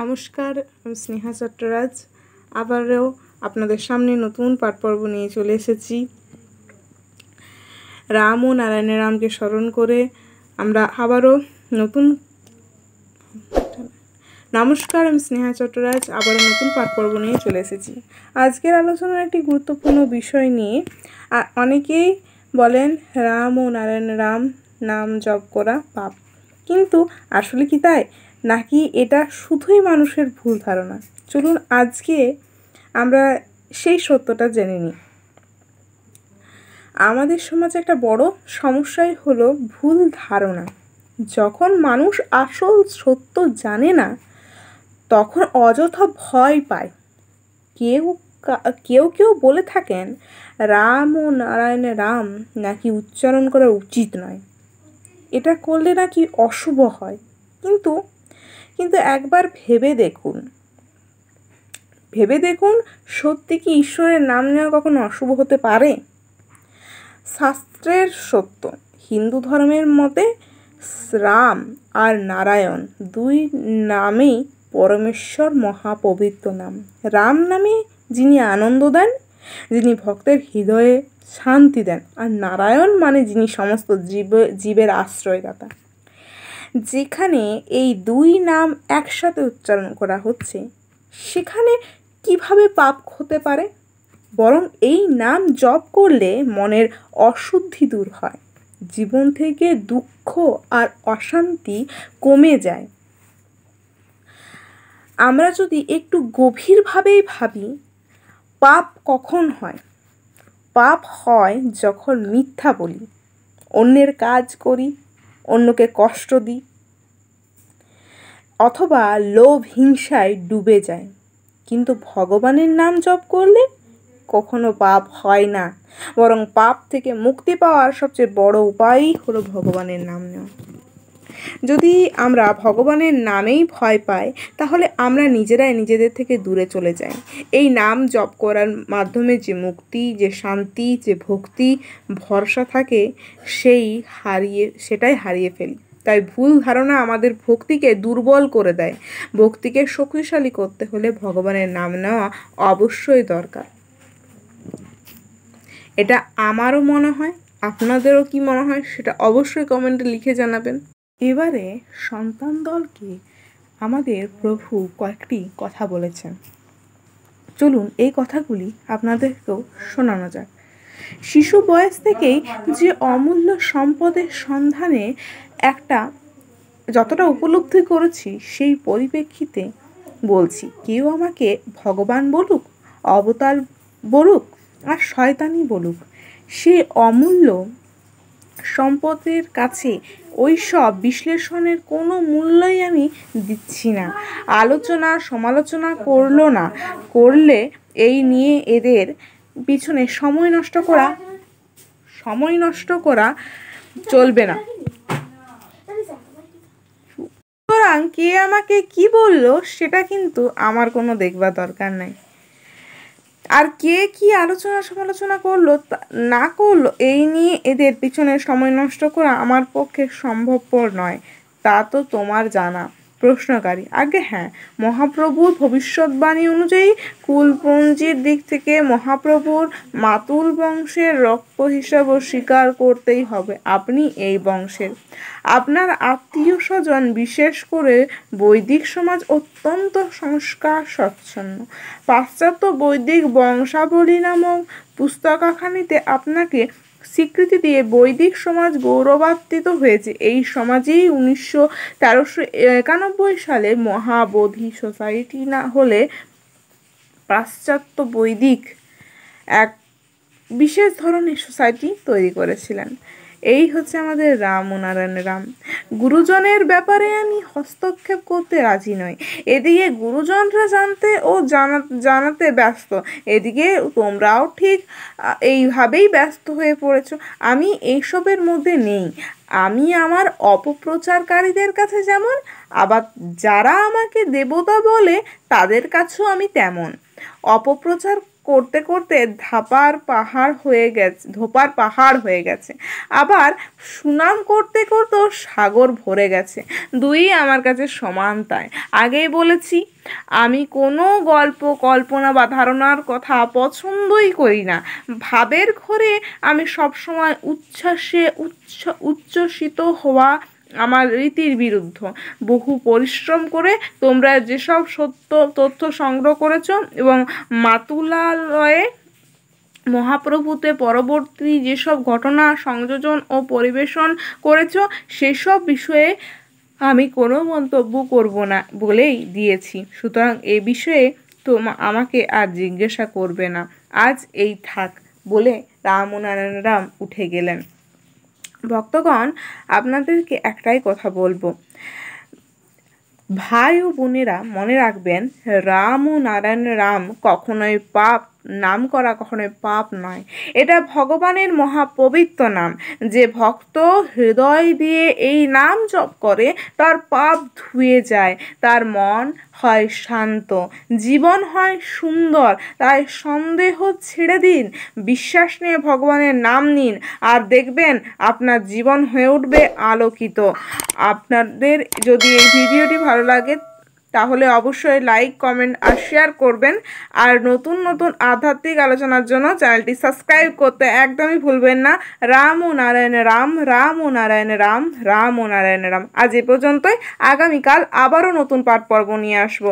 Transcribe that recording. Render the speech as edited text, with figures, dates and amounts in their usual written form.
নমস্কার, আমি স্নেহা চট্টরাজ আবারও আপনাদের সামনে নতুন পাঠ পর্ব নিয়ে চলে এসেছি। রাম ও নারায়ণের রামকে স্মরণ করে আমরা আবারও নমস্কার, আমি স্নেহা চট্টরাজ আবারও নতুন পাঠ পর্ব নিয়ে চলে এসেছি। আজকের আলোচনার একটি গুরুত্বপূর্ণ বিষয় নিয়ে। অনেকেই বলেন রাম ও নারায়ণের রাম নাম জপ করা পাপ, কিন্তু আসলে কি তাই, নাকি এটা শুধুই মানুষের ভুল ধারণা? চলুন আজকে আমরা সেই সত্যটা জেনে নিই। আমাদের সমাজে একটা বড় সমস্যাই হলো ভুল ধারণা। যখন মানুষ আসল সত্য জানে না, তখন অযথা ভয় পায়। কেউ কেউ বলে থাকেন রাম ও নারায়ণের রাম নাকি উচ্চারণ করা উচিত নয়, এটা করলে নাকি অশুভ হয়। কিন্তু একবার ভেবে দেখুন সত্যি কি ঈশ্বরের নাম নেওয়া কখনো অশুভ হতে পারে? শাস্ত্রের সত্য, হিন্দু ধর্মের মতে রাম আর নারায়ণ দুই নামেই পরমেশ্বর মহাপবিত্র নাম। রাম নামে যিনি আনন্দ দেন, যিনি ভক্তের হৃদয়ে শান্তি দেন, আর নারায়ণ মানে যিনি সমস্ত জীবের আশ্রয়দাতা। যেখানে এই দুই নাম একসাথে উচ্চারণ করা হচ্ছে, সেখানে কিভাবে পাপ হতে পারে? বরং এই নাম জপ করলে মনের অশুদ্ধি দূর হয়, জীবন থেকে দুঃখ আর অশান্তি কমে যায়। আমরা যদি একটু গভীরভাবেই ভাবি, পাপ কখন হয়? পাপ হয় যখন মিথ্যা বলি, অন্যের কাজ করি, অন্যকে কষ্ট দিই, অথবা লোভ হিংসায় ডুবে যায়। কিন্তু ভগবানের নাম জপ করলে কখনো পাপ হয় না, বরং পাপ থেকে মুক্তি পাওয়ার সবচেয়ে বড় উপায়ই হলো ভগবানের নাম নেওয়া। যদি আমরা ভগবানের নামেই ভয় পাই, তাহলে আমরা নিজেরাই নিজেদের থেকে দূরে চলে যাই। এই নাম জপ করার মাধ্যমে যে মুক্তি, যে শান্তি, যে ভক্তি, ভরসা থাকে, সেটাই হারিয়ে ফেলি। তাই ভুল ধারণা আমাদের ভক্তিকে দুর্বল করে দেয়। ভক্তিকে শক্তিশালী করতে হলে ভগবানের নাম নেওয়া অবশ্যই দরকার। এটা আমারও মনে হয়, আপনাদেরও কি মনে হয় সেটা অবশ্যই কমেন্টে লিখে জানাবেন। এবারে সন্তান দলকে আমাদের প্রভু কয়েকটি কথা বলেছেন। চলুন এই কথাগুলি আপনাদেরকেও শোনানো যাক। শিশু বয়স থেকেই যে অমূল্য সম্পদের সন্ধানে যতটা উপলব্ধি করেছি, সেই পরিপ্রেক্ষিতে বলছি, কেউ আমাকে ভগবান বলুক, অবতার বলুক, আর শয়তানি বলুক, সেই অমূল্য সম্পদের কাছে ওই সব বিশ্লেষণের কোনো মূল্যই আমি দিচ্ছি না। আলোচনা সমালোচনা করলে এই নিয়ে এদের পিছনে সময় নষ্ট করা চলবে না। সুতরাং কে আমাকে কি বললো সেটা কিন্তু আমার কোনো দেখবার দরকার নাই। আর কে কি আলোচনা সমালোচনা করলো না করলো, এই নিয়ে এদের পিছনে সময় নষ্ট করা আমার পক্ষে সম্ভবপর নয়। তা তো তোমার জানা। প্রশ্নকারী: আগে হ্যাঁ, মহাপ্রভুর ভবিষ্যৎবাণী অনুযায়ী কুলপঞ্জির দিক থেকে মহাপ্রভুর মাতুল বংশের রক্ত হিসাবে স্বীকার করতেই হবে। আপনি এই বংশের। আপনার আত্মীয় স্বজন, বিশেষ করে বৈদিক সমাজ অত্যন্ত সংস্কার স্বচ্ছন্ন। পাশ্চাত্য বৈদিক বংশাবলী নামক পুস্তকখানিতে আপনাকে স্বীকৃতি দিয়ে বৈদিক সমাজ গৌরবান্বিত হয়েছে। এই সমাজেই 1391 সালে মহাবোধি সোসাইটি না হলে পাশ্চাত্য বৈদিক এক বিশেষ ধরনের সোসাইটি তৈরি করেছিলেন। এই হচ্ছে আমাদের রাম ও নারায়ণের রাম। গুরুজনের ব্যাপারে আমি হস্তক্ষেপ করতে রাজি নই। এদিকে গুরুজনরা জানতে ও জানাতে ব্যস্ত, এদিকে তোমরাও ঠিক এইভাবেই ব্যস্ত হয়ে পড়েছো। আমি এইসবের মধ্যে নেই। আমি আমার অপপ্রচারকারীদের কাছে যেমন, আবার যারা আমাকে দেবতা বলে তাদের কাছেও আমি তেমন। অপপ্রচার করতে করতে ধোপার পাহাড় হয়ে গেছে, আবার সুনাম করতে করতেও সাগর ভরে গেছে। দুই আমার কাছে সমান। তাই আগেই বলেছি, আমি কোনো গল্প, কল্পনা বা ধারণার কথা পছন্দই করি না। ভাবের ঘোরে আমি সবসময় উচ্ছ্বসিত হওয়া আমার রীতির বিরুদ্ধ। বহু পরিশ্রম করে তোমরা যেসব সত্য তথ্য সংগ্রহ করেছো এবং মাতুলালয়ে মহাপ্রভুতে পরবর্তী যেসব ঘটনা সংযোজন ও পরিবেশন করেছ, সেসব বিষয়ে আমি কোনো মন্তব্য করব না বলেই দিয়েছি। সুতরাং এ বিষয়ে আমাকে আর জিজ্ঞাসা করবে না। আজ এই থাক বলে রামনারায়ণ রাম উঠে গেলেন। ভক্তগণ, আপনাদেরকে একটাই কথা বলবো, ভাই ও বোনেরা, মনে রাখবেন, রাম ও নারায়ণ রাম নাম করা কখনোই পাপ নয়। এটা ভগবানের মহাপবিত্র নাম। যে ভক্ত হৃদয় দিয়ে এই নাম জপ করে তার পাপ ধুয়ে যায়, তার মন হয় শান্ত, জীবন হয় সুন্দর। তাই সন্দেহ ছেড়ে দিন, বিশ্বাস নিয়ে ভগবানের নাম নিন, আর দেখবেন আপনার জীবন হয়ে উঠবে আলোকিত। আপনাদের যদি এই ভিডিওটি ভালো লাগে তাহলে অবশ্যই লাইক, কমেন্ট আর শেয়ার করবেন। আর নতুন নতুন আধ্যাত্মিক আলোচনার জন্য চ্যানেলটি সাবস্ক্রাইব করতে একদমই ভুলবেন না। রাম ও নারায়ণ রাম, রাম ও নারায়ণ রাম, রাম ও নারায়ণ রাম। আজ এ পর্যন্তই। আগামীকাল আবারও নতুন পাঠ পর্ব নিয়ে আসবো।